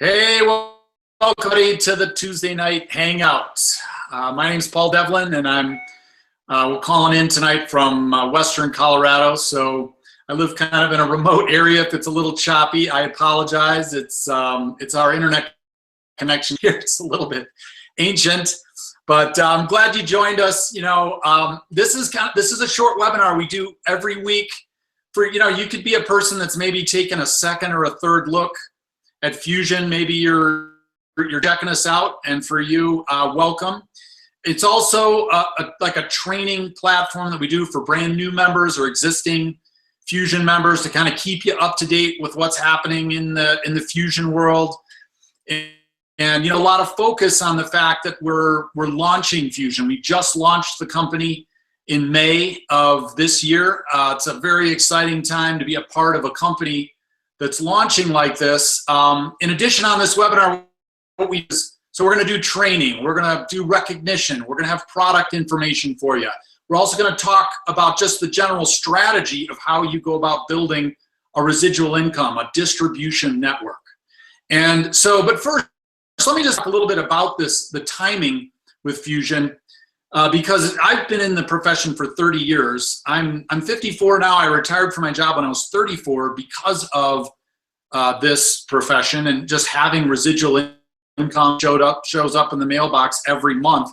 Hey, welcome to the Tuesday night hangout. My name is Paul Devlin, and we're calling in tonight from Western Colorado. So I live kind of in a remote area. If it's a little choppy, I apologize. It's our internet connection here. It's a little bit ancient, but I'm glad you joined us. This is a short webinar we do every week. You could be a person that's maybe taken a second or a third look at FuXion. Maybe you're checking us out, and for you, welcome. It's also like a training platform that we do for brand new members or existing FuXion members to kind of keep you up to date with what's happening in the FuXion world. And a lot of focus on the fact that we're launching FuXion. We just launched the company in May of this year. It's a very exciting time to be a part of a company that's launching like this. In addition, on this webinar, so we're going to do training, we're going to do recognition, we're going to have product information for you. We're also going to talk about just the general strategy of how you go about building a residual income, a distribution network. And so, but first, let me just talk a little bit about the timing with FuXion, because I've been in the profession for 30 years. I'm 54 now. I retired from my job when I was 34 because of this profession, and just having residual income shows up in the mailbox every month.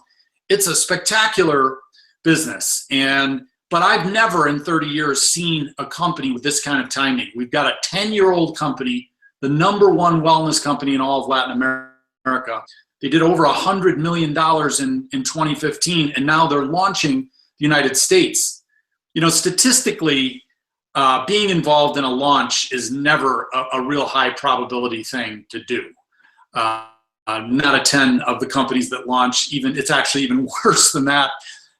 It's a spectacular business, but I've never in 30 years seen a company with this kind of timing. We've got a 10-year-old company, the #1 wellness company in all of Latin America. They did over $100 million in 2015, and now they're launching the United States. Statistically, being involved in a launch is never a real high probability thing to do. Not a 10 of the companies that launch, it's actually even worse than that,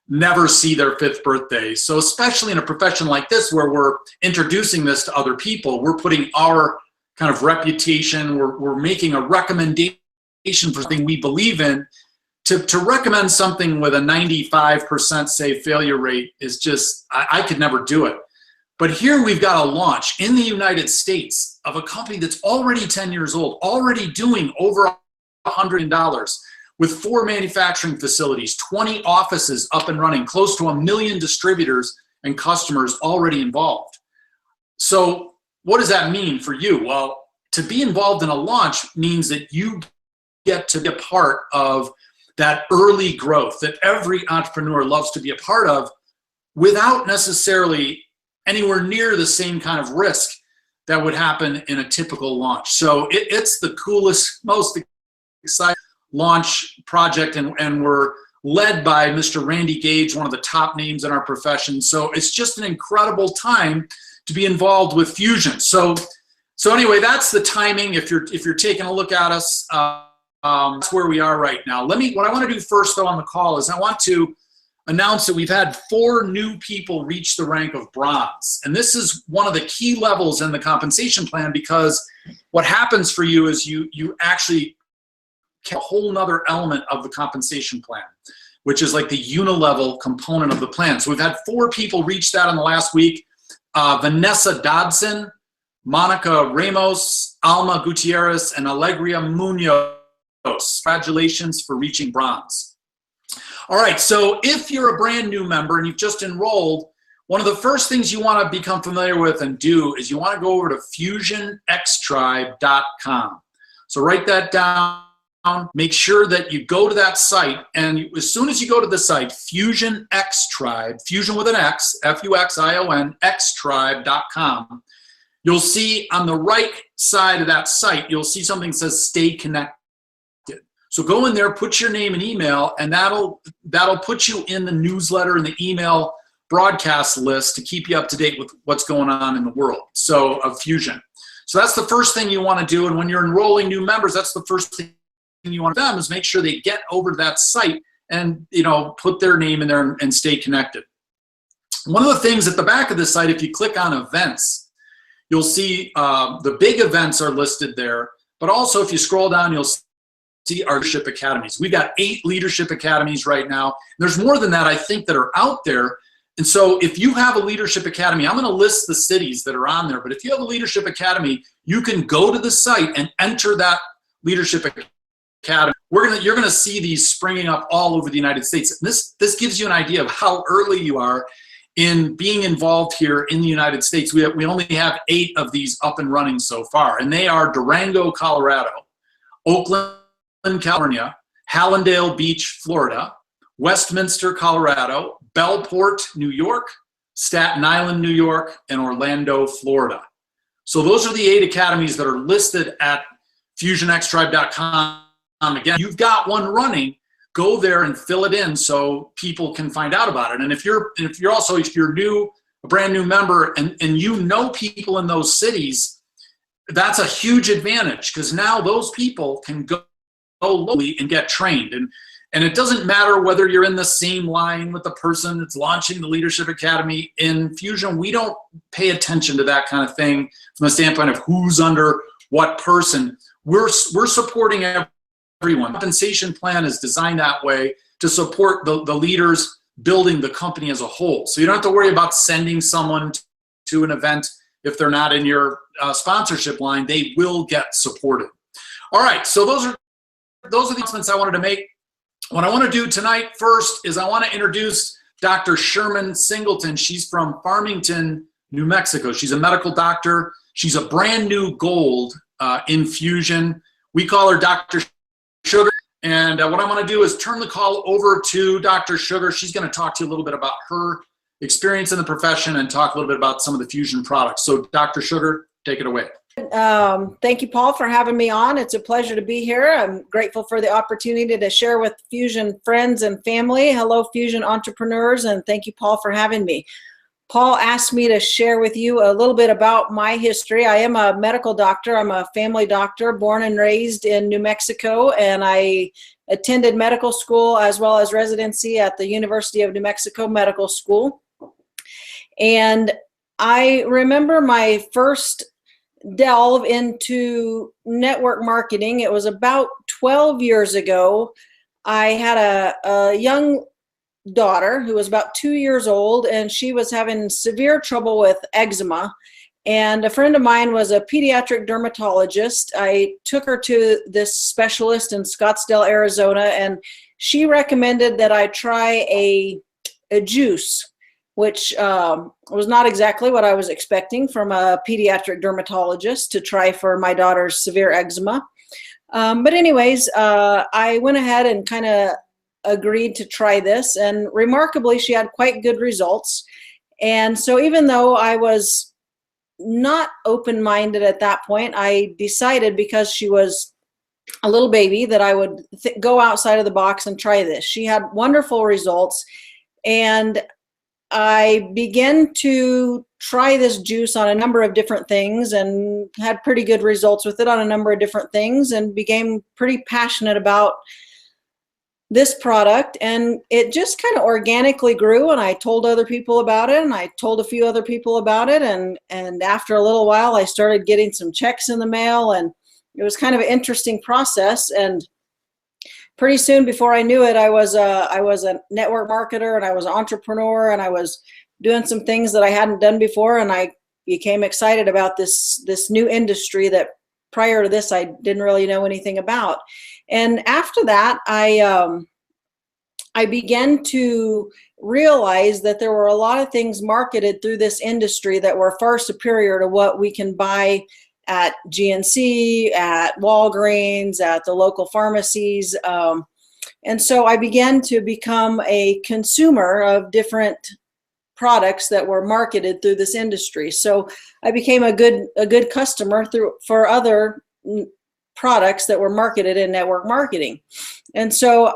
never see their 5th birthday. So especially in a profession like this, where we're introducing this to other people, we're putting our kind of reputation, we're making a recommendation for something we believe in. To recommend something with a 95% say failure rate is just, I could never do it. But here we've got a launch in the United States of a company that's already 10 years old, already doing over $100 million, with 4 manufacturing facilities, 20 offices up and running, close to 1 million distributors and customers already involved. So what does that mean for you? Well, to be involved in a launch means that you get to be a part of that early growth that every entrepreneur loves to be a part of, without necessarily anywhere near the same kind of risk that would happen in a typical launch. So it's the coolest, most exciting launch project, and we're led by Mr. Randy Gage, one of the top names in our profession. So it's just an incredible time to be involved with FuXion. So anyway, that's the timing. If you're taking a look at us, that's where we are right now. What I want to do first, though, on the call is I want to announce that we've had 4 new people reach the rank of bronze. And this is one of the key levels in the compensation plan, because what happens for you is you actually get a whole nother element of the compensation plan, which is like the unilevel component of the plan. So we've had 4 people reach that in the last week. Vanessa Dodson, Monica Ramos, Alma Gutierrez, and Alegria Munoz. Congratulations for reaching bronze. All right, so if you're a brand new member and you've just enrolled, one of the first things you want to become familiar with and do is you want to go over to FuXionXtribe.com. So write that down. Make sure that you go to that site, and as soon as you go to the site, FuXion X Tribe, FuXion with an X, FuXion, xtribe.com, you'll see on the right side of that site, you'll see something that says Stay Connected. So go in there, put your name and email, and that'll put you in the newsletter and the email broadcast list to keep you up to date with what's going on in the world of FuXion. So that's the first thing you want to do. And when you're enrolling new members, that's the first thing you want them is make sure they get over to that site and put their name in there and stay connected. One of the things at the back of the site, if you click on events, you'll see the big events are listed there. But also, if you scroll down, you'll see our leadership academies. We've got 8 leadership academies right now. There's more than that, I think, that are out there. And so if you have a leadership academy, I'm going to list the cities that are on there, but if you have a leadership academy, you can go to the site and enter that Leadership Academy. You're gonna see these springing up all over the United States. This gives you an idea of how early you are in being involved here in the United States. We only have 8 of these up and running so far, and they are Durango, Colorado, Oakland, California, Hallandale Beach, Florida, Westminster, Colorado, Bellport, New York, Staten Island, New York, and Orlando, Florida. So those are the 8 academies that are listed at FuXionXtribe.com. Again, you've got one running. Go there and fill it in so people can find out about it. And if you're a brand new member and you know people in those cities, that's a huge advantage, because now those people can go locally and get trained. And it doesn't matter whether you're in the same line with the person that's launching the Leadership Academy. In FuXion, we don't pay attention to that kind of thing from the standpoint of who's under what person. We're supporting everyone. The compensation plan is designed that way to support the leaders building the company as a whole. So you don't have to worry about sending someone to an event if they're not in your sponsorship line. They will get supported. All right, so those are the announcements I wanted to make. What I want to do tonight first is I want to introduce Dr. Sherman Singleton. She's from Farmington, New Mexico. She's a medical doctor. She's a brand new gold in FuXion. We call her Dr. Sugar. And what I'm going to do is turn the call over to Dr. Sugar. She's going to talk to you a little bit about her experience in the profession and talk a little bit about some of the FuXion products. So Dr. Sugar, take it away. Thank you, Paul, for having me on. It's a pleasure to be here. I'm grateful for the opportunity to share with FuXion friends and family. Hello, FuXion entrepreneurs, and thank you, Paul, for having me. Paul asked me to share with you a little bit about my history. I am a medical doctor. I'm a family doctor, born and raised in New Mexico, and I attended medical school as well as residency at the University of New Mexico Medical School. And I remember my first delve into network marketing. It was about 12 years ago. I had a young daughter who was about 2 years old, and she was having severe trouble with eczema. And a friend of mine was a pediatric dermatologist. I took her to this specialist in Scottsdale, Arizona, and she recommended that I try a juice, which was not exactly what I was expecting from a pediatric dermatologist to try for my daughter's severe eczema. But anyways, I went ahead and kind of agreed to try this, and remarkably, she had quite good results. And so even though I was not open-minded at that point, I decided, because she was a little baby, that I would go outside of the box and try this. She had wonderful results, and I began to try this juice on a number of different things and had pretty good results with it on a number of different things, and became pretty passionate about this product. And it just kind of organically grew, and I told other people about it, and I told a few other people about it, and after a little while I started getting some checks in the mail, and it was kind of an interesting process. And pretty soon, before I knew it, I was a network marketer, and I was an entrepreneur, and I was doing some things that I hadn't done before, and I became excited about this new industry that prior to this I didn't really know anything about. And after that, I began to realize that there were a lot of things marketed through this industry that were far superior to what we can buy at GNC, at Walgreens, at the local pharmacies. And so I began to become a consumer of different products that were marketed through this industry. So I became a good customer for other products that were marketed in network marketing. And so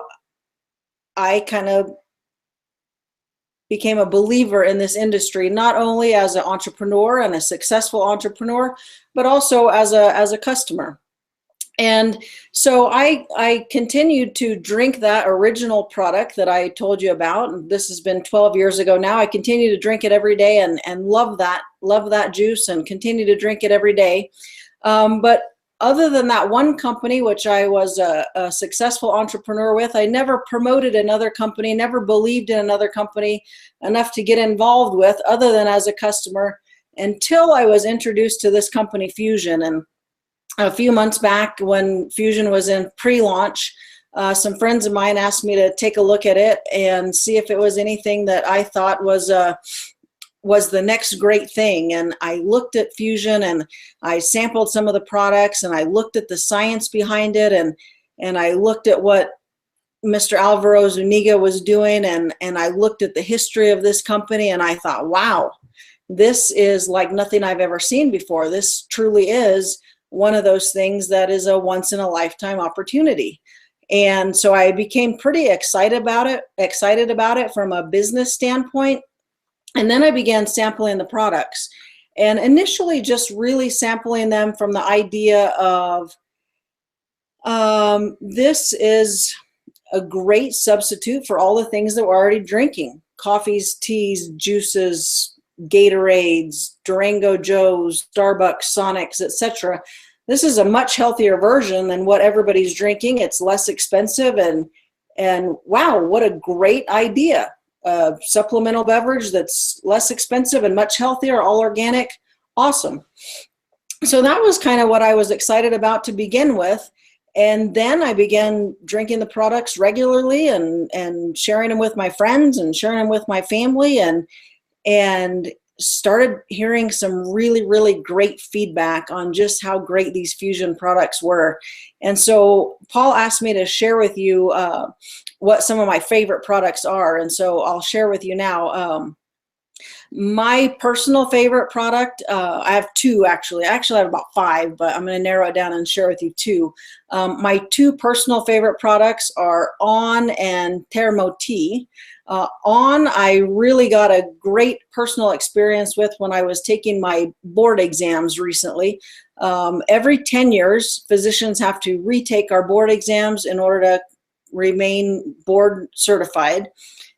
I kind of became a believer in this industry, not only as an entrepreneur and a successful entrepreneur, but also as a customer. And so I continued to drink that original product that I told you about. And this has been 12 years ago now. I continue to drink it every day and love that juice, and continue to drink it every day. But other than that one company, which I was a successful entrepreneur with, I never promoted another company, never believed in another company enough to get involved with, other than as a customer, until I was introduced to this company, FuXion. And a few months back when FuXion was in pre-launch, some friends of mine asked me to take a look at it and see if it was anything that I thought was the next great thing. And I looked at FuXion and I sampled some of the products and I looked at the science behind it, and I looked at what Mr. Alvaro Zuniga was doing, and I looked at the history of this company, and I thought, wow, this is like nothing I've ever seen before. This truly is one of those things that is a once in a lifetime opportunity. And so I became pretty excited about it from a business standpoint. And then I began sampling the products, and initially just really sampling them from the idea of this is a great substitute for all the things that we're already drinking: coffees, teas, juices, Gatorades, Durango Joes, Starbucks, Sonics, etc. This is a much healthier version than what everybody's drinking. It's less expensive, and wow, what a great idea. A supplemental beverage that's less expensive and much healthier, all organic. Awesome. So that was kind of what I was excited about to begin with. And then I began drinking the products regularly and sharing them with my friends and sharing them with my family, and started hearing some really, really great feedback on just how great these FuXion products were. And so Paul asked me to share with you what some of my favorite products are. And so I'll share with you now. My personal favorite product, I have two actually. Actually, I have about five, but I'm going to narrow it down and share with you two. My two personal favorite products are On and Thermo Tea. On, I really got a great personal experience with when I was taking my board exams recently. Every 10 years, physicians have to retake our board exams in order to remain board certified.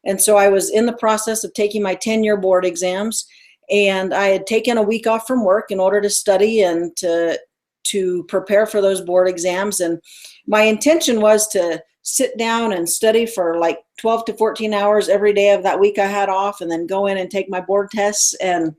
And so I was in the process of taking my 10-year board exams, and I had taken a week off from work in order to study and to prepare for those board exams. And my intention was to sit down and study for like 12 to 14 hours every day of that week I had off, and then go in and take my board tests. And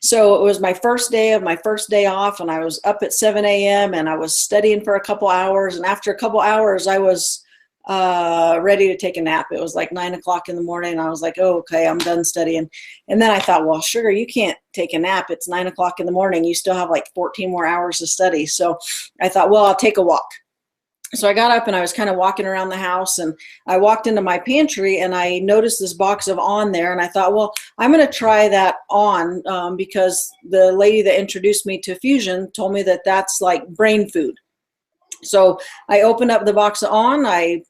so it was my first day of my first day off, and I was up at 7 a.m. and I was studying for a couple hours. And after a couple hours, I was ready to take a nap. It was like 9 o'clock in the morning. I was like, oh, okay, I'm done studying. And then I thought, well, sugar, you can't take a nap. It's 9 o'clock in the morning. You still have like 14 more hours to study. So I thought, well, I'll take a walk. So I got up and I was kind of walking around the house, and I walked into my pantry and I noticed this box of On there, and I thought, well, I'm going to try that On because the lady that introduced me to FuXion told me that that's like brain food. So I opened up the box of On, I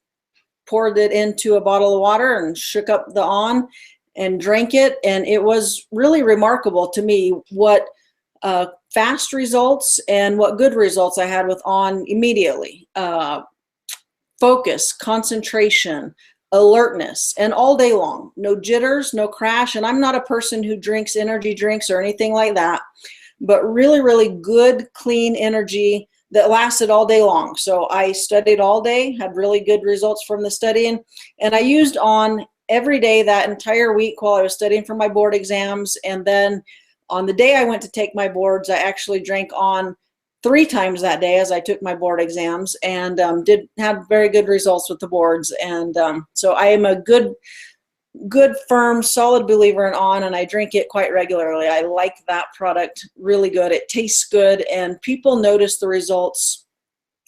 poured it into a bottle of water and shook up the On and drank it, and it was really remarkable to me what fast results and what good results I had with On immediately. Focus, concentration, alertness, and all day long. No jitters, no crash. And I'm not a person who drinks energy drinks or anything like that, but really, really good, clean energy that lasted all day long. So I studied all day, had really good results from the studying, and I used On every day that entire week while I was studying for my board exams. And then on the day I went to take my boards, I actually drank On 3 times that day as I took my board exams, and did have very good results with the boards. And so I am a good, firm, solid believer in On, and I drink it quite regularly. I like that product really good. It tastes good, and people notice the results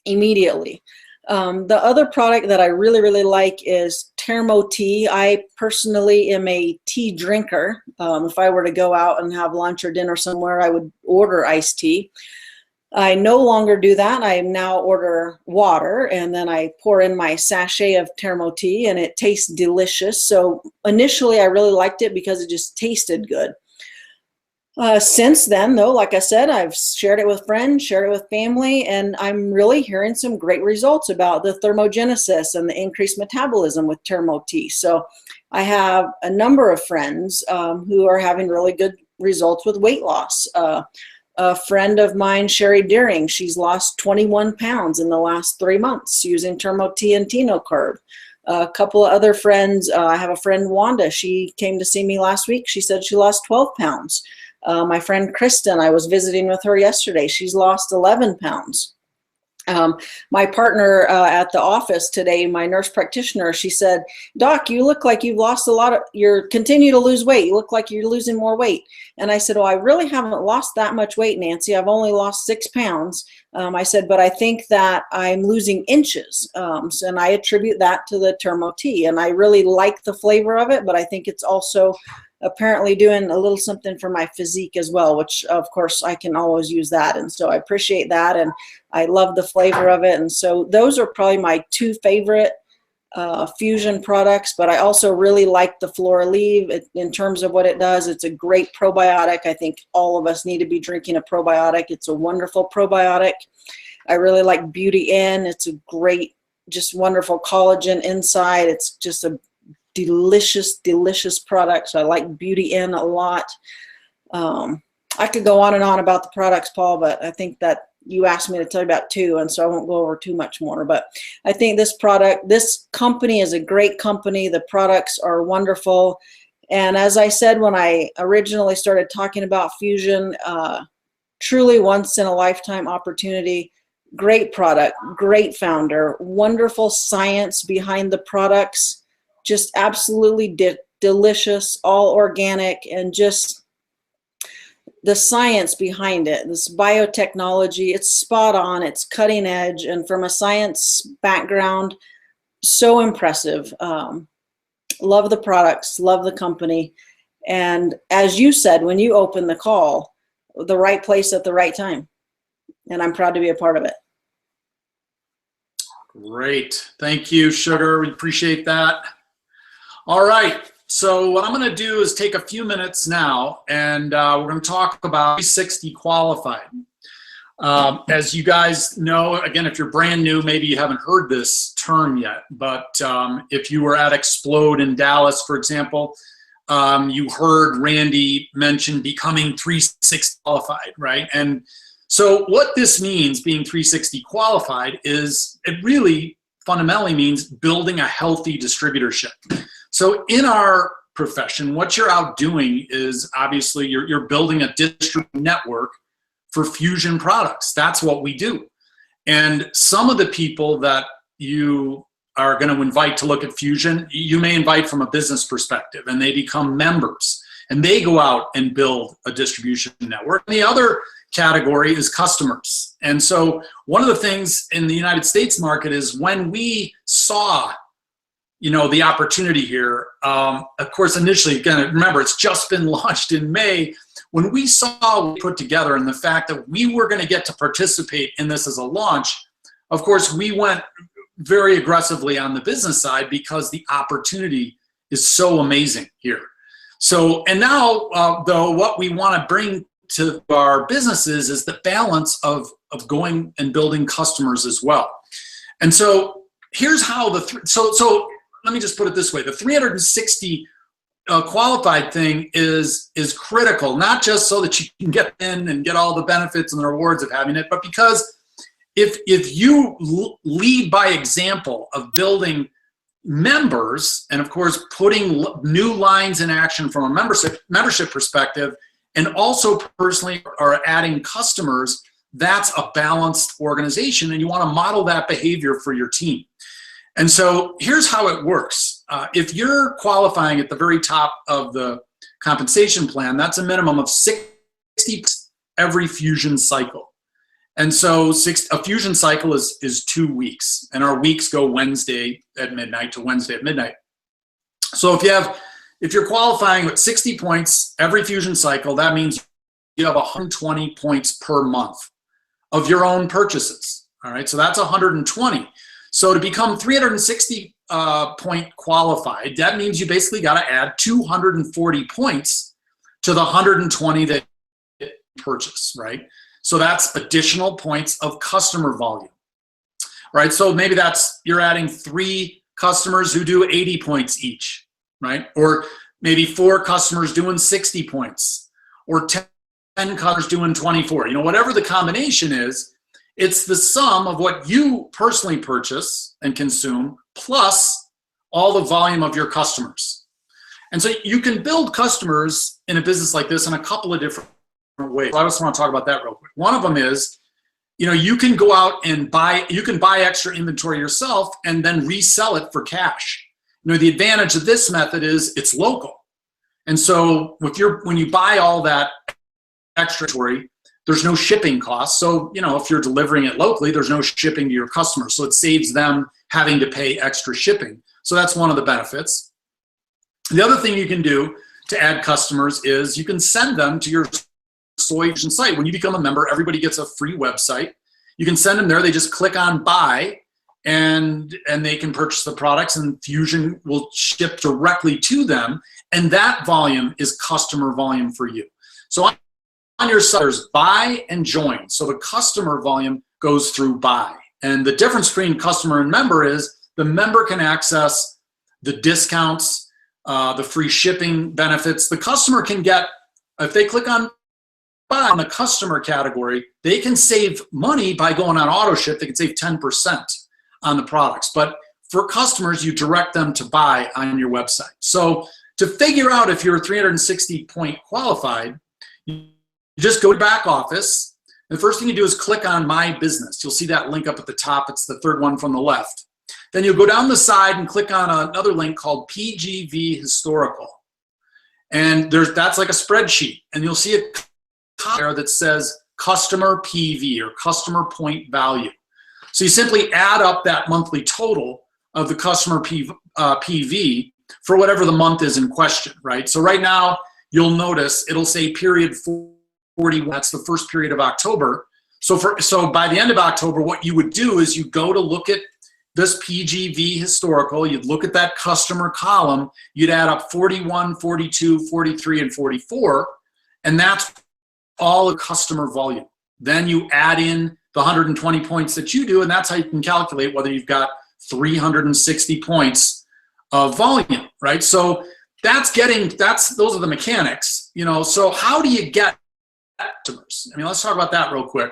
immediately. The other product that I really, really like is Thermo Tea. I personally am a tea drinker. If I were to go out and have lunch or dinner somewhere, I would order iced tea. I no longer do that. I now order water, and then I pour in my sachet of Thermo Tea, and it tastes delicious. So initially I really liked it because it just tasted good. Since then, though, like I said, I've shared it with friends, shared it with family, and I'm really hearing some great results about the thermogenesis and the increased metabolism with Thermo Tea. So I have a number of friends who are having really good results with weight loss. A friend of mine, Sherry Deering, she's lost 21 pounds in the last 3 months using Thermo Tea and Tino Carb. A couple of other friends, I have a friend, Wanda, she came to see me last week. She said she lost 12 pounds My friend Kristen, I was visiting with her yesterday. She's lost 11 pounds. My partner at the office today, my nurse practitioner, she said, "Doc, you look like you've lost a lot of, you're continue to lose weight. You look like you're losing more weight." And I said, "Well, I really haven't lost that much weight, Nancy. I've only lost 6 pounds." I said, "But I think that I'm losing inches." And I attribute that to the Termo tea. And I really like the flavor of it, but I think it's also apparently doing a little something for my physique as well, which of course I can always use that. And so I appreciate that. And I love the flavor of it. And so those are probably my 2 favorite FuXion products, but I also really like the Flora Leave in terms of what it does. It's a great probiotic. I think all of us need to be drinking a probiotic. It's a wonderful probiotic. I really like Beauty In. It's a great, just wonderful collagen inside. It's just a delicious, delicious product. So I like Beauty In a lot. I could go on and on about the products, Paul, but I think that you asked me to tell you about 2, and so I won't go over too much more. But I think this company is a great company. The products are wonderful. And as I said when I originally started talking about FuXion, truly once in a lifetime opportunity. Great product, great founder, wonderful science behind the products. Just absolutely delicious, all organic, and just the science behind it, this biotechnology, it's spot on, it's cutting edge, and from a science background, so impressive. Love the products, love the company, and as you said when you opened the call, the right place at the right time, and I'm proud to be a part of it. Great, thank you, Sugar, we appreciate that. All right, so what I'm going to do is take a few minutes now, and we're going to talk about 360 Qualified. As you guys know, again, if you're brand new, maybe you haven't heard this term yet, but if you were at Explode in Dallas, for example, you heard Randy mention becoming 360 Qualified, right? And so what this means, being 360 Qualified, is it really fundamentally means building a healthy distributorship. So in our profession, what you're out doing is obviously you're building a distribution network for FuXion products. That's what we do. And some of the people that you are going to invite to look at FuXion, you may invite from a business perspective, and they become members, and they go out and build a distribution network. And the other category is customers. And so one of the things in the United States market is when we saw the opportunity here, of course, initially, again, remember, it's just been launched in May. When we saw what we put together and the fact that we were going to get to participate in this as a launch, of course, we went very aggressively on the business side because the opportunity is so amazing here. So, and now, though, what we want to bring to our businesses is the balance of going and building customers as well. And so here's how so let me just put it this way. The 360 qualified thing is critical, not just so that you can get in and get all the benefits and the rewards of having it, but because if you lead by example of building members and, of course, putting new lines in action from a membership perspective, and also personally are adding customers, that's a balanced organization, and you want to model that behavior for your team. And so here's how it works. If you're qualifying at the very top of the compensation plan, that's a minimum of 60 every FuXion cycle. And so a FuXion cycle is 2 weeks, and our weeks go Wednesday at midnight to Wednesday at midnight. So if you're qualifying with 60 points every FuXion cycle, that means you have 120 points per month of your own purchases. All right, so that's 120. So to become 360 point qualified, that means you basically got to add 240 points to the 120 that you purchase, right? So that's additional points of customer volume, right? So maybe you're adding 3 customers who do 80 points each, right? Or maybe 4 customers doing 60 points, or 10 customers doing 24. Whatever the combination is, it's the sum of what you personally purchase and consume plus all the volume of your customers. And so you can build customers in a business like this in a couple of different ways. So I just want to talk about that real quick. One of them is, you can go out and buy extra inventory yourself and then resell it for cash. The advantage of this method is it's local. And so when you buy all that extra inventory, there's no shipping costs. So, if you're delivering it locally, there's no shipping to your customers. So it saves them having to pay extra shipping. So that's one of the benefits. The other thing you can do to add customers is you can send them to your FuXion site. When you become a member, everybody gets a free website. You can send them there. They just click on buy and they can purchase the products, and FuXion will ship directly to them. And that volume is customer volume for you. So on your site, there's buy and join. So the customer volume goes through buy. And the difference between customer and member is the member can access the discounts, the free shipping benefits. The customer can get, if they click on buy on the customer category, they can save money by going on auto ship. They can save 10% on the products. But for customers, you direct them to buy on your website. So to figure out if you're 360 point qualified, you just go to back office. The first thing you do is click on My Business. You'll see that link up at the top. It's the third one from the left. Then you'll go down the side and click on another link called PGV Historical. And that's like a spreadsheet. And you'll see a column there that says Customer PV or Customer Point Value. So you simply add up that monthly total of the customer PV for whatever the month is in question, right? So right now, you'll notice it'll say period 41. That's the first period of October. So by the end of October, what you would do is you go to look at this PGV historical, you'd look at that customer column, you'd add up 41, 42, 43, and 44, and that's all the customer volume. Then you add in the 120 points that you do, and that's how you can calculate whether you've got 360 points of volume, right? So those are the mechanics, so how do you get customers? Let's talk about that real quick.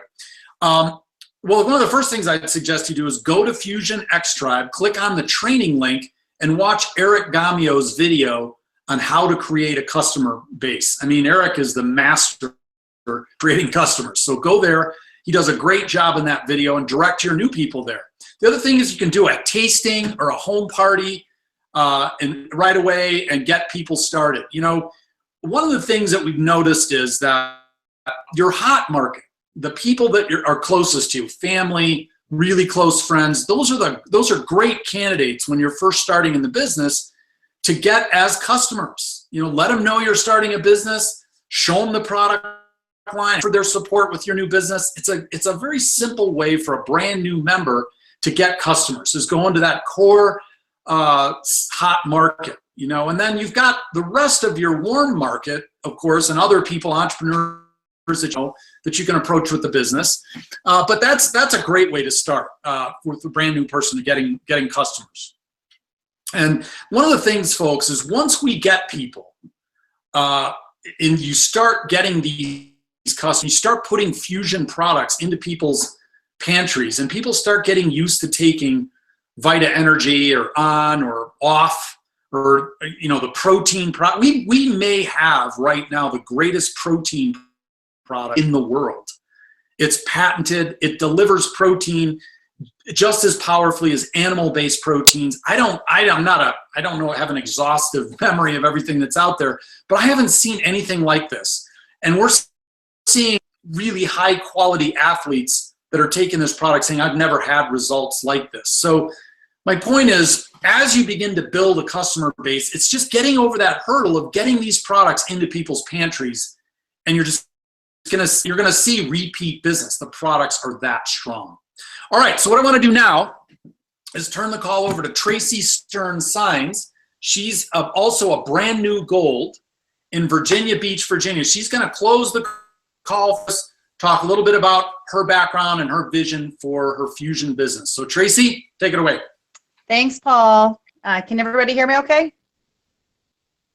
Well, one of the first things I'd suggest you do is go to FuXion X Tribe, click on the training link, and watch Eric Gamio's video on how to create a customer base. Eric is the master creating customers. So go there. He does a great job in that video, and direct your new people there. The other thing is you can do a tasting or a home party and right away and get people started. One of the things that we've noticed is that your hot market, the people that are closest to you, family, really close friends, those are great candidates when you're first starting in the business to get as customers. Let them know you're starting a business, show them the product line for their support with your new business. It's a very simple way for a brand new member to get customers, is go into that core hot market, and then you've got the rest of your warm market, of course, and other people, entrepreneurs that you can approach with the business. But that's a great way to start with a brand new person to getting customers. And one of the things, folks, is once we get people and you start getting these customers, you start putting FuXion products into people's pantries, and people start getting used to taking Vita Energy or on or off, or the protein product. We may have right now the greatest protein product in the world. It's patented. It delivers protein just as powerfully as animal-based proteins. I don't have an exhaustive memory of everything that's out there, but I haven't seen anything like this. And we're seeing really high-quality athletes that are taking this product saying, I've never had results like this. So my point is, as you begin to build a customer base, it's just getting over that hurdle of getting these products into people's pantries, and you're gonna see repeat business. The products are that strong. All right, so what I want to do now is turn the call over to Tracy Stern Signs. She's also a brand new gold in Virginia Beach, Virginia. She's going to close the call for us, talk a little bit about her background and her vision for her FuXion business. So Tracy, take it away. Thanks, Paul. Can everybody hear me okay?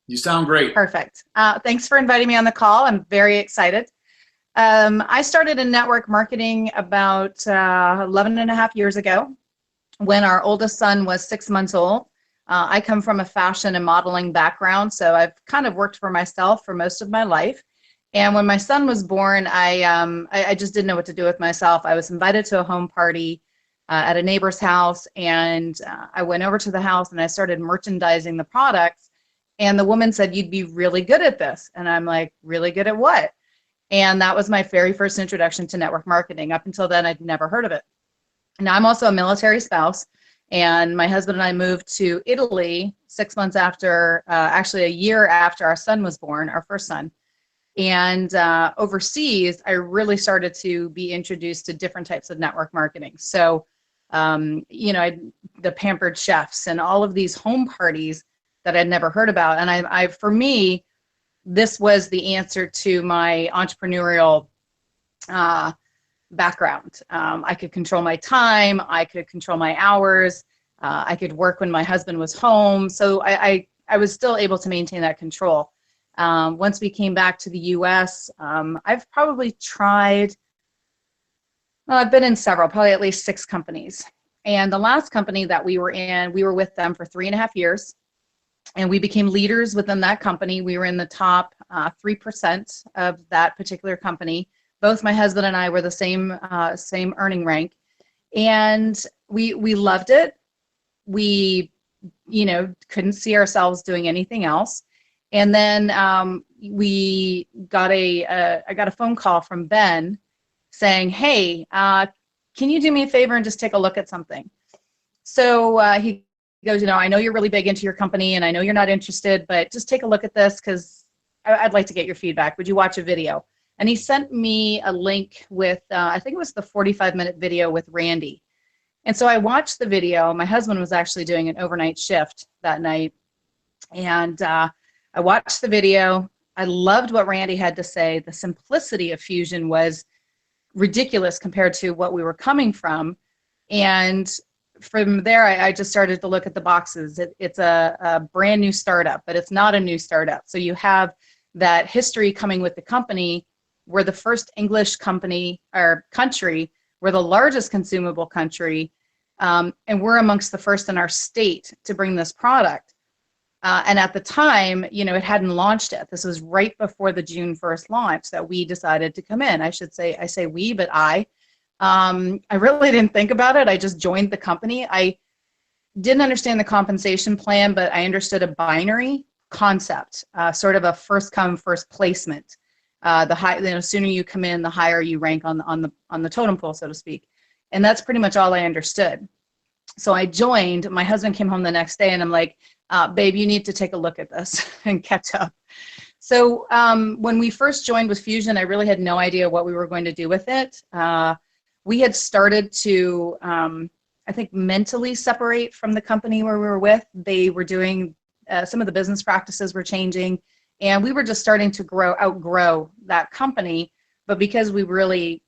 You sound great. Perfect. Thanks for inviting me on the call. I'm very excited. I started in network marketing about 11 and a half years ago when our oldest son was 6 months old. I come from a fashion and modeling background, so I've kind of worked for myself for most of my life. And when my son was born, I just didn't know what to do with myself. I was invited to a home party at a neighbor's house, and I went over to the house and I started merchandising the products. And the woman said, "You'd be really good at this." And I'm like, "Really good at what?" And that was my very first introduction to network marketing. Up until then, I'd never heard of it. Now, I'm also a military spouse, and my husband and I moved to Italy 6 months after, actually a year after our son was born, our first son. And overseas, I really started to be introduced to different types of network marketing. So, the pampered chefs and all of these home parties that I'd never heard about. And for me, this was the answer to my entrepreneurial background. I could control my time. I could control my hours. I could work when my husband was home. So I was still able to maintain that control. Once we came back to the US, I've probably tried, well, I've been in several, probably at least 6 companies. And the last company that we were in, we were with them for 3.5 years. And we became leaders within that company. We were in the top 3% of that particular company. Both my husband and I were the same earning rank. And we loved it. We, couldn't see ourselves doing anything else. And then I got a phone call from Ben saying, "Hey, can you do me a favor and just take a look at something?" So he goes, "I know you're really big into your company and I know you're not interested, but just take a look at this because I'd like to get your feedback. Would you watch a video?" And he sent me a link with, I think it was the 45-minute video with Randy. And so I watched the video. My husband was actually doing an overnight shift that night. And I watched the video. I loved what Randy had to say. The simplicity of FuXion was ridiculous compared to what we were coming from. And from there, I just started to look at the boxes. It's a brand new startup, but it's not a new startup. So you have that history coming with the company. We're the first English company or country. We're the largest consumable country. And we're amongst the first in our state to bring this product. And at the time, it hadn't launched yet. This was right before the June 1st launch that we decided to come in. I say we, but I really didn't think about it. I just joined the company. I didn't understand the compensation plan, but I understood a binary concept, sort of a first come, first placement. The sooner you come in, the higher you rank on the totem pole, so to speak. And that's pretty much all I understood. So I joined. My husband came home the next day, and I'm like, "Babe, you need to take a look at this and catch up." So when we first joined with FuXion, I really had no idea what we were going to do with it. We had started to, I think, mentally separate from the company where we were with. They were doing, some of the business practices were changing, and we were just starting to outgrow that company. But because we really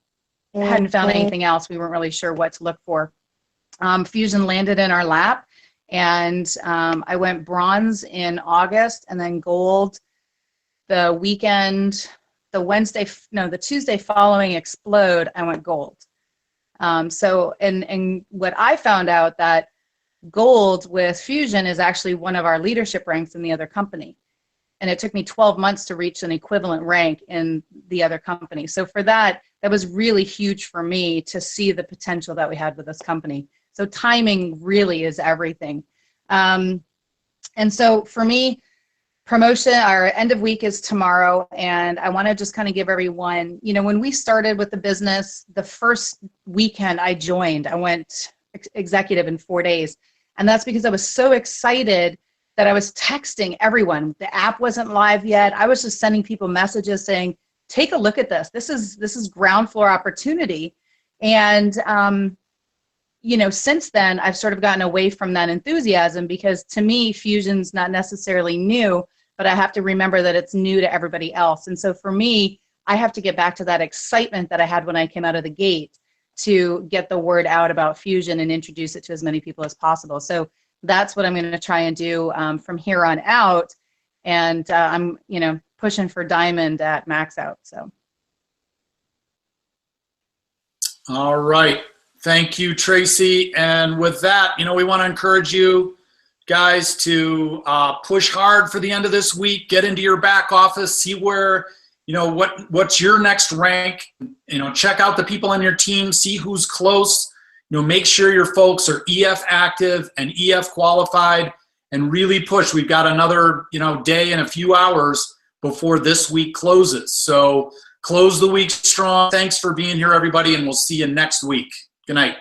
hadn't found anything else, we weren't really sure what to look for. FuXion landed in our lap, and I went bronze in August, and then gold the Tuesday following Explode, I went gold. So what I found out that gold with FuXion is actually one of our leadership ranks in the other company. And it took me 12 months to reach an equivalent rank in the other company. So for that was really huge for me to see the potential that we had with this company. So timing really is everything. And so for me, promotion, our end of week is tomorrow, and I want to just kind of give everyone, when we started with the business, the first weekend I joined, I went executive in 4 days. And that's because I was so excited that I was texting everyone. The app wasn't live yet. I was just sending people messages saying, "Take a look at this. This is ground floor opportunity." And since then, I've sort of gotten away from that enthusiasm because to me, FuXion's not necessarily new, but I have to remember that it's new to everybody else. And so for me, I have to get back to that excitement that I had when I came out of the gate to get the word out about FuXion and introduce it to as many people as possible. So that's what I'm going to try and do from here on out. And I'm, pushing for diamond at max out. So. All right. Thank you, Tracy. And with that, we want to encourage you guys to push hard for the end of this week, get into your back office, see where, what's your next rank. Check out the people on your team, see who's close. Make sure your folks are EF active and EF qualified, and really push. We've got another day and a few hours before this week closes. So close the week strong. Thanks for being here, everybody, and we'll see you next week. Good night.